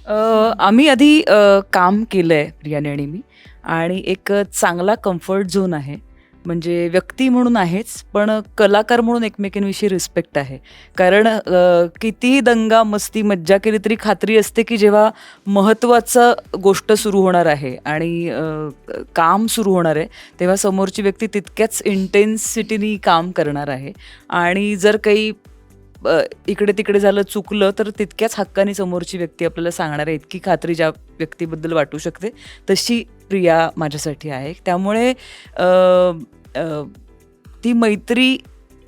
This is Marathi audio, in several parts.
आम्ही आधी काम केलंय प्रियाने आणि मी आणि एक चांगला कम्फर्ट झोन आहे. म्हणजे व्यक्ती म्हणून आहेच, पण कलाकार म्हणून एकमेकांविषयी रिस्पेक्ट आहे. कारण कितीही दंगा, मस्ती, मज्जा केली तरी खात्री असते, की जेव्हा महत्त्वाचं गोष्ट सुरू होणार आहे आणि काम सुरू होणार आहे, तेव्हा समोरची व्यक्ती तितक्याच इंटेन्सिटीनी काम करणार आहे. आणि जर काही इकडे तिकडे झालं, चुकलं, तर तितक्याच हक्काने समोरची व्यक्ती आपल्याला सांगणार आहे. इतकी खात्री ज्या व्यक्तीबद्दल वाटू शकते, तशी प्रिया माझ्यासाठी आहे. त्यामुळे अ, अ, ती मैत्री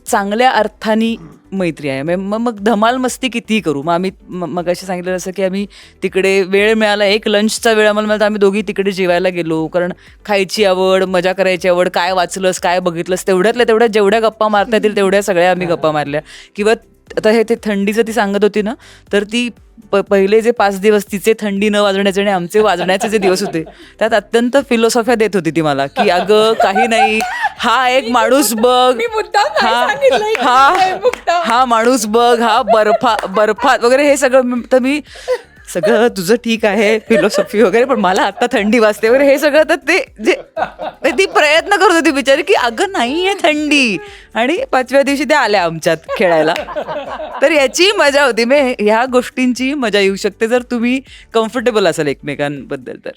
चांगल्या अर्थाने मैत्री आहे. मग धमाल मस्ती कितीही करू. मग आम्ही मगाशी सांगितलं असं, की आम्ही तिकडे वेळ मिळाला, एक लंचचा वेळ आम्हाला मिळाला, तर आम्ही दोघी तिकडे जेवायला गेलो. कारण खायची आवड, मजा करायची आवड, काय वाचलंस, काय बघितलंस, तेवढ्यातल्या तेवढ्या जेवढ्या गप्पा मारता येतील तेवढ्या सगळ्या आम्ही गप्पा मारल्या. किंवा आता ते थंडीचं ती सांगत होती ना, तर ती पहिले जे 5 दिवस तिचे थंडी न वाजण्याचे आणि आमचे वाजण्याचे जे दिवस होते, त्यात अत्यंत फिलॉसॉफ्या देत होती ती मला, की अगं काही नाही, हा एक माणूस बघ, मी मुद्दाम नाही हा सांगितलंय की हा काय मुद्दाम. हा माणूस बघ, हा बर्फात वगैरे हे सगळं. तर मी सगळं तुझं ठीक आहे फिलॉसॉफी वगैरे, पण मला आता थंडी वाजते वगैरे हे सगळं. तर ते जे ती प्रयत्न करत होती बिचारी, की अगं नाहीये थंडी. आणि 5व्या दिवशी त्या आल्या आमच्यात खेळायला. तर याची मजा होती. ह्या गोष्टींची मजा येऊ शकते जर तुम्ही कम्फर्टेबल असाल एकमेकांबद्दल तर.